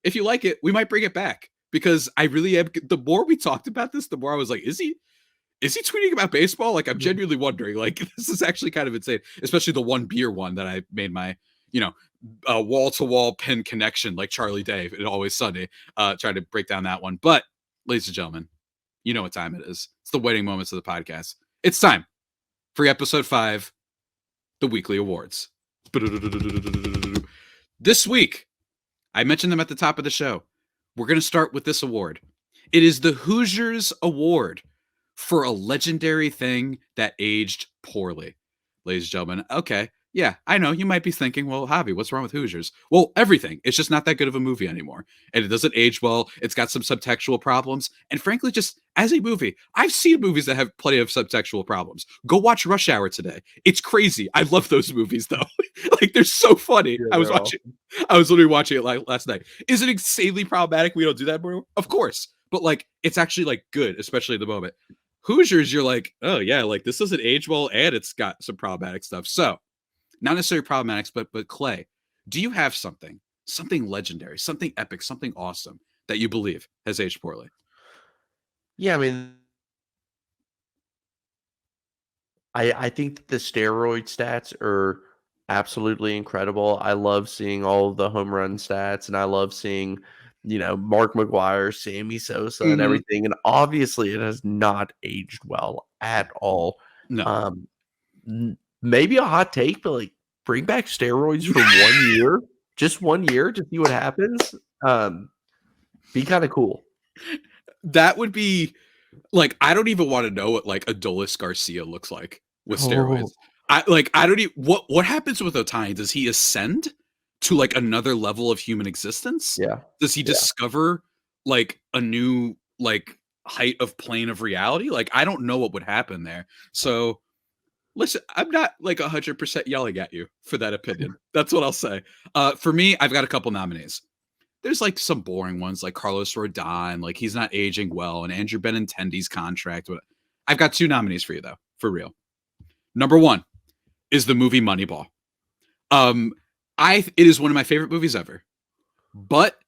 If you like it, we might bring it back because I really am. The more we talked about this, the more I was like, is he tweeting about baseball? Like, I'm genuinely wondering. Like, this is actually kind of insane, especially the one beer one that I made my, wall to wall pin connection, like Charlie Day in Always Sunny, trying to break down that one. But, ladies and gentlemen, you know what time it is. It's the waiting moments of the podcast. It's time for episode 5, the weekly awards. This week, I mentioned them at the top of the show. We're going to start with this award. It is the Hoosiers Award for a legendary thing that aged poorly, ladies and gentlemen. Okay, yeah, I know you might be thinking, well, Javi, what's wrong with Hoosiers? Well, everything. It's just not that good of a movie anymore. And it doesn't age well. It's got some subtextual problems. And frankly, just as a movie, I've seen movies that have plenty of subtextual problems. Go watch Rush Hour today. It's crazy. I love those movies though. Like they're so funny. Yeah, they're all. I was literally watching it like last night. Is it insanely problematic we don't do that more? Of course. But like it's actually like good, especially at the moment. Hoosiers, you're like, oh yeah, like this doesn't age well and it's got some problematic stuff. So not necessarily problematics, but Clay, do you have something legendary, something epic, something awesome that you believe has aged poorly? Yeah, I mean, I think that the steroid stats are absolutely incredible. I love seeing all of the home run stats, and I love seeing, Mark McGuire, Sammy Sosa, and Mm-hmm. everything. And obviously, it has not aged well at all. No. Um, maybe a hot take, but like bring back steroids for 1 year, just 1 year to see what happens. Be kind of cool. That would be like I don't even want to know what like Adolis Garcia looks like with Oh, steroids. I don't even what happens with Otani? Does he ascend to like another level of human existence? yeah, Does he yeah. discover like a new like height of plane of reality? Like I don't know what would happen there. So listen, I'm not like 100% yelling at you for that opinion. That's what I'll say. For me, I've got a couple nominees. There's like some boring ones like Carlos Rodon, like he's not aging well, and Andrew Benintendi's contract. I've got two nominees for you though, for real. Number one is the movie Moneyball. Um, it is one of my favorite movies ever, but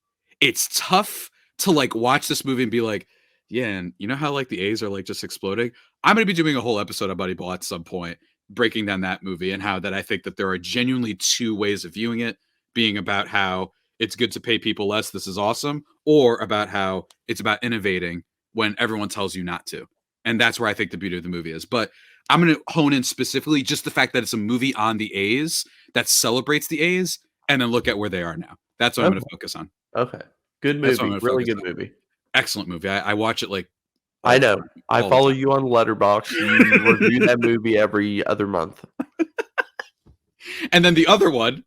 it's tough to like watch this movie and be like, yeah, and you know how like the A's are like just exploding. I'm gonna be doing a whole episode on Moneyball at some point, breaking down that movie and how that I think that there are genuinely two ways of viewing it, being about how it's good to pay people less, this is awesome, or about how it's about innovating when everyone tells you not to. And that's where I think the beauty of the movie is. But I'm going to hone in specifically just the fact that it's a movie on the A's that celebrates the A's and then look at where they are now. That's what I'm going Okay, to focus on. okay. Good That's what I'm movie, going to really focus good on. movie. Excellent movie. I watch it like I all the know. time. I All the follow time. you on Letterboxd. You review that movie every other month. And then the other one,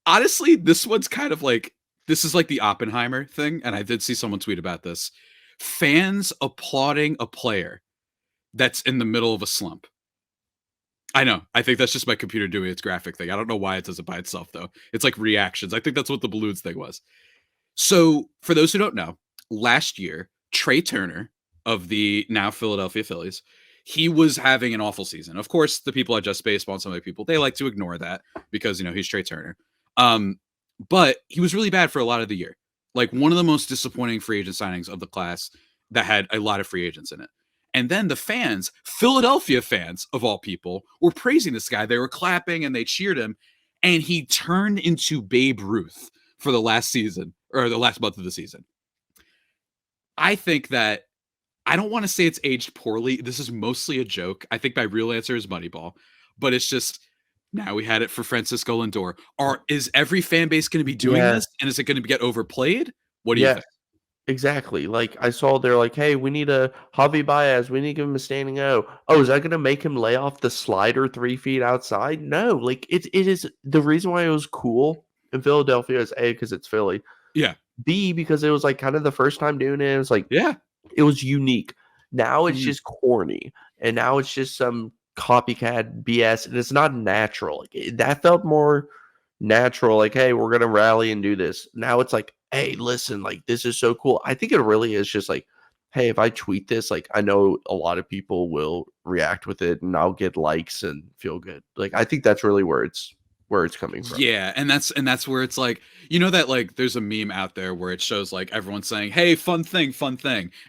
honestly, this one's kind of like this is like the Oppenheimer thing. And I did see someone tweet about this. Fans applauding a player that's in the middle of a slump. I know. I think that's just my computer doing its graphic thing. I don't know why it does it by itself though. It's like reactions. I think that's what the balloons thing was. So, for those who don't know, last year, Trey Turner of the now Philadelphia Phillies, he was having an awful season. Of course, the people at Just Baseball and some other people, they like to ignore that because, he's Trey Turner. Um, but he was really bad for a lot of the year. Like one of the most disappointing free agent signings of the class that had a lot of free agents in it. And then the fans, Philadelphia fans of all people, were praising this guy. They were clapping and they cheered him. And he turned into Babe Ruth for the last season or the last month of the season. I think that I don't want to say it's aged poorly. This is mostly a joke. I think my real answer is Moneyball, but it's just now we had it for Francisco Lindor. Is every fan base going to be doing Yes, this, and is it going to get overplayed? What do you yes, think? exactly. Like I saw they're like, "Hey, we need a Javi Baez. We need to give him a standing O." Oh, is that going to make him lay off the slider 3 feet outside? No. Like it is the reason why it was cool in Philadelphia is A, because it's Philly. Yeah, B, because it was like kind of the first time doing it. It was like yeah, it was unique. Now it's mhm. just corny, and now it's just some copycat BS, and it's not natural. Like that felt more natural. Like, hey, we're gonna rally and do this. Now it's like, hey, listen, like this is so cool. I think it really is just like, hey, if I tweet this, like I know a lot of people will react with it, and I'll get likes and feel good. Like I think that's really where it's coming from. Yeah, and that's where it's like, that like there's a meme out there where it shows like everyone saying, "Hey, fun thing,"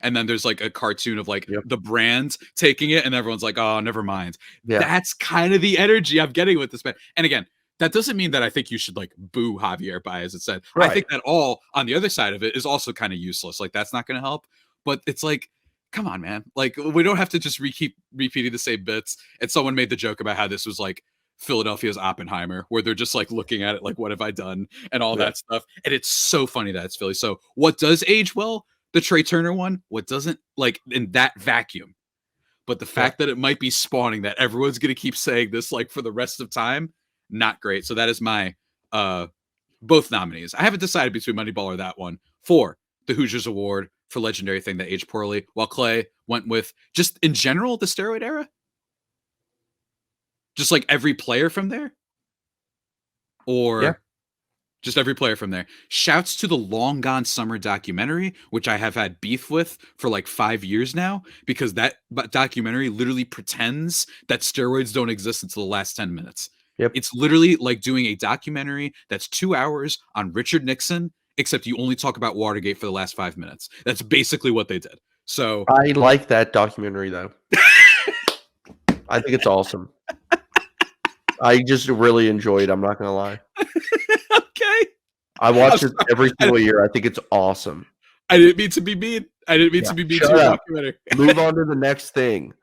and then there's like a cartoon of like Yep. the brand taking it, and everyone's like, "Oh, never mind." Yeah. That's kind of the energy I'm getting with this man. And again, that doesn't mean that I think you should like boo Javier Baez. It said I Right. think that all on the other side of it is also kind of useless. Like that's not going to help. But it's like, come on, man. Like we don't have to just keep repeating the same bits. And someone made the joke about how this was like Philadelphia's Oppenheimer, where they're just like looking at it like, what have I done? And all Yeah. that stuff. And it's so funny that it's Philly. So what does age well? The Trey Turner one. What doesn't, like in that vacuum? but the Yeah. fact that it might be spawning that everyone's going to keep saying this like for the rest of time, not great. So that is my both nominees. I haven't decided between Moneyball or that one. For the Hoosiers Award for legendary thing that aged poorly, while Clay went with just in general the steroid era, just like every player from there, Yeah. or just every player from there. Shouts to the Long Gone Summer documentary, which I have had beef with for like 5 years now, because that documentary literally pretends that steroids don't exist until the last 10 minutes. Yep. It's literally like doing a documentary that's 2 hours on Richard Nixon, except you only talk about Watergate for the last 5 minutes. That's basically what they did. So I like that documentary though. I think it's awesome. I just really enjoy it. I'm not gonna lie. okay. I I'm watch it sorry. every single year. I think it's awesome. I didn't mean to be mean. I didn't mean Yeah. to be mean to Shut your up. documentary. Move on to the next thing.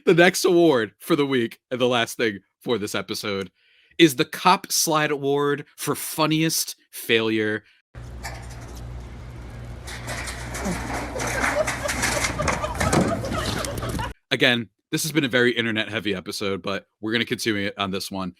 The next award for the week, and the last thing for this episode, is the Cop Slide Award for funniest failure. Again, this has been a very internet heavy episode, but we're going to continue it on this one.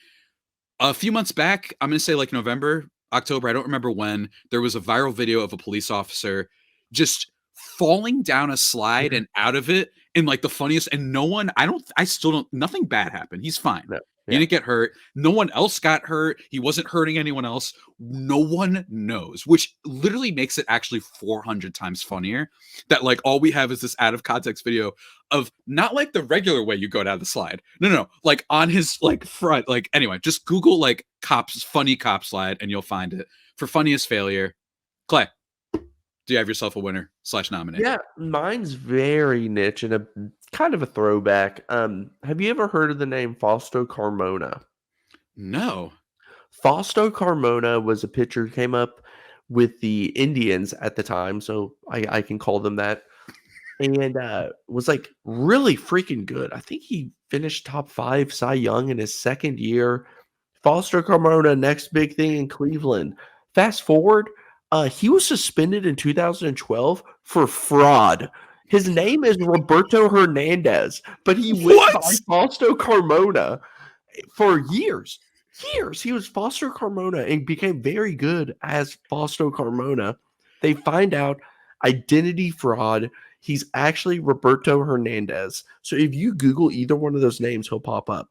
A few months back, I'm going to say like November, October, I don't remember when, there was a viral video of a police officer just falling down a slide and out of it in like the funniest, and no one, I still don't, nothing bad happened. He's fine. No. He Yeah. didn't get hurt. No one else got hurt. He wasn't hurting anyone else. No one knows, which literally makes it actually 400 times funnier that like all we have is this out of context video of not like the regular way you go down the slide. No, like on his like front. Like anyway, just Google like funny cop slide and you'll find it. For funniest failure, Clay, do you have yourself a winner / nominee? Yeah, mine's very niche and a kind of a throwback. Have you ever heard of the name Fausto Carmona? No. Fausto Carmona was a pitcher who came up with the Indians at the time, so I can call them that, and was like really freaking good. I think he finished top 5 Cy Young in his second year. Fausto Carmona, next big thing in Cleveland. Fast forward, he was suspended in 2012 for fraud. His name is Roberto Hernandez, but he went by Fausto Carmona for years. He was Fausto Carmona and became very good as Fausto Carmona. They find out identity fraud. He's actually Roberto Hernandez. So if you Google either one of those names, he'll pop up.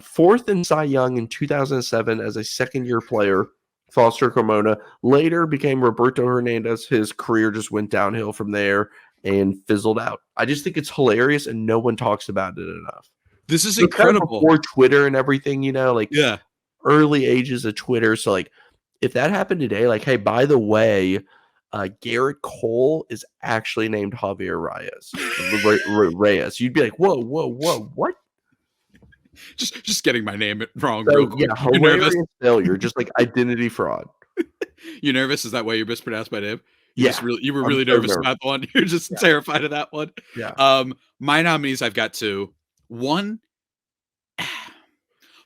Fourth in Cy Young in 2007 as a second-year player, Fausto Carmona. Later became Roberto Hernandez. His career just went downhill from there and fizzled out. I just think it's hilarious and no one talks about it enough. This is So incredible. kind of before Twitter and everything, you know, like early ages of Twitter. So like if that happened today, like, hey, by the way, Garrett Cole is actually named Javier Reyes. You'd be like, whoa, what? Just getting my name wrong So, real quick. yeah, You nervous? failure, just like identity fraud. You nervous? Is that why you mispronounced my name? Yeah, you were I'm really so nervous nervous. about the one. You're just terrified of that one. Yeah. My nominees, I've got 2. One,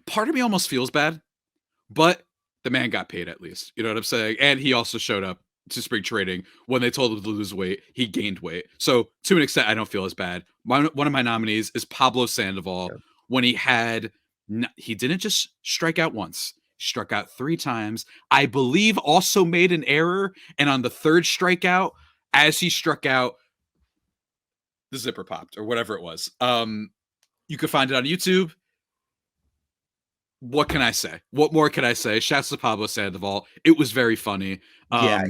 part of me almost feels bad, but the man got paid at least. You know what I'm saying? And he also showed up to spring training. When they told him to lose weight, he gained weight. So to an extent, I don't feel as bad. One of my nominees is Pablo Sandoval. Yeah. When he didn't just strike out once. He struck out 3 times. I believe also made an error. And on the 3rd strikeout, as he struck out, the zipper popped or whatever it was. You could find it on YouTube. What can I say? What more can I say? Shouts to Pablo Sandoval. It was very funny. Yeah,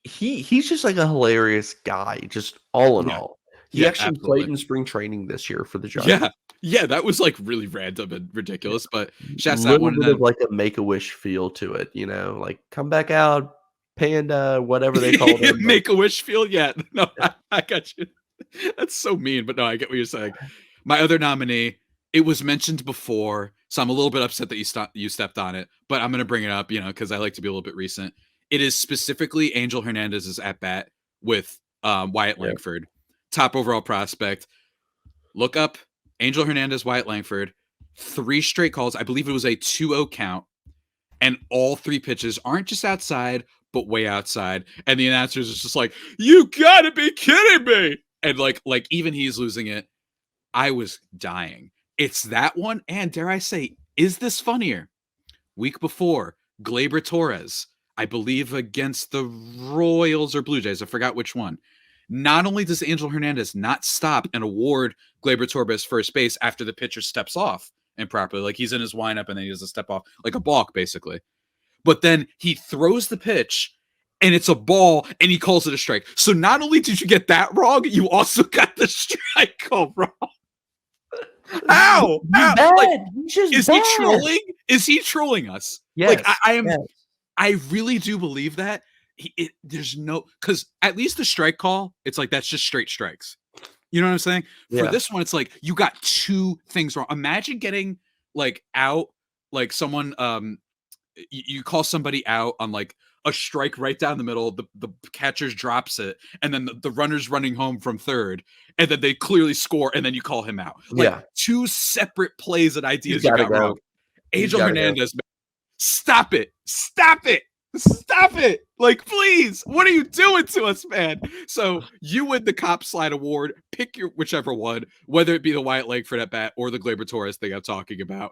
he's just like a hilarious guy, just all in all. He actually played in spring training this year for the Giants. Yeah, that was like really random and ridiculous, but shouts a that little one. bit of like a Make-A-Wish feel to it, you know, like come back out, Panda, whatever they call it. Make-A-Wish feel, yeah. No, I got you. That's so mean, but no, I get what you're saying. My other nominee, it was mentioned before, so I'm a little bit upset that you stepped on it, but I'm going to bring it up, you know, because I like to be a little bit recent. It is specifically Angel Hernandez's at bat with Wyatt Langford, top overall prospect. Look up Angel Hernandez, Wyatt Langford, 3 straight calls. I believe it was a 2-0 count, and all 3 pitches aren't just outside, but way outside. And the announcers is just like, "You gotta be kidding me!" And like even he's losing it. I was dying. It's that one, and dare I say, is this funnier? Week before, Gleyber Torres, I believe against the Royals or Blue Jays, I forgot which one. Not only does Angel Hernandez not stop and award Gleyber Torres first base after the pitcher steps off improperly, like he's in his windup and then he does a step off, like a balk basically. But then he throws the pitch and it's a ball and he calls it a strike. So not only did you get that wrong, you also got the strike call wrong. How? He's bad. Like, he's just is bad. he trolling? Is he trolling us? Yes, like I am. Yes. I really do believe that. There's no, because at least the strike call, it's like that's just straight strikes. You know what I'm saying? For this one, it's like you got two things wrong. Imagine getting like out, like someone, you call somebody out on like a strike right down the middle. The catcher drops it, and then the runner's running home from third, and then they clearly score, and then you call him out. Like two separate plays and ideas you got wrong. Angel Hernandez, stop it! Stop it! Stop it! Like, please, what are you doing to us, man? So you win the Cop Slide Award. Pick your whichever one, whether it be the Wyatt Langford at bat or the Gleyber Torres thing I'm talking about.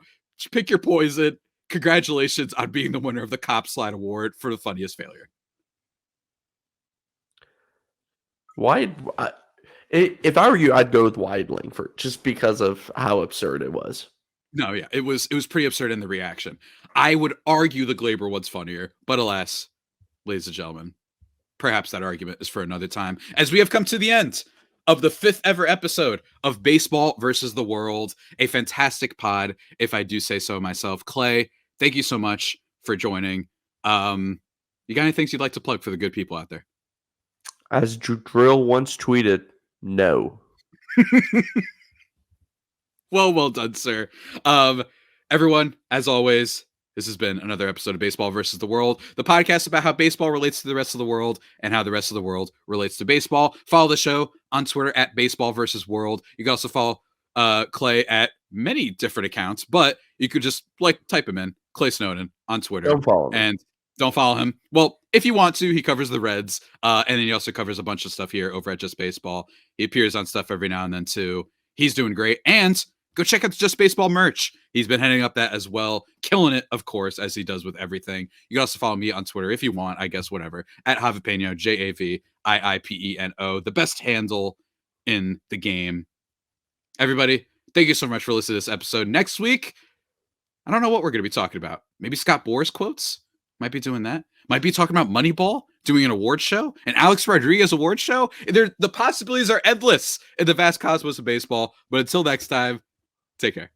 Pick your poison. Congratulations on being the winner of the Cop Slide Award for the funniest failure. If I were you, I'd go with Wyatt Langford just because of how absurd it was. No, yeah, it was pretty absurd in the reaction. I would argue the Gleyber one's funnier, but alas, ladies and gentlemen, perhaps that argument is for another time. As we have come to the end of the 5th ever episode of Baseball versus the World, a fantastic pod, if I do say so myself. Clay, thank you so much for joining. You got any things you'd like to plug for the good people out there? As Drill once tweeted, no. Well done, sir. Everyone, as always, this has been another episode of Baseball versus the World, the podcast about how baseball relates to the rest of the world and how the rest of the world relates to baseball. Follow the show on Twitter at Baseball versus World. You can also follow Clay at many different accounts, but you could just type him in, Clay Snowden on Twitter. Don't follow him. And don't follow him. Well, if you want to, he covers the Reds, and then he also covers a bunch of stuff here over at Just Baseball. He appears on stuff every now and then too. He's doing great. And go check out the Just Baseball merch. He's been heading up that as well. Killing it, of course, as he does with everything. You can also follow me on Twitter if you want, I guess, whatever, at Javipeno, JAVIIPENO, the best handle in the game. Everybody, thank you so much for listening to this episode. Next week, I don't know what we're going to be talking about. Maybe Scott Boras quotes? Might be doing that. Might be talking about Moneyball, doing an award show, an Alex Rodriguez award show. The possibilities are endless in the vast cosmos of baseball. But until next time, take care.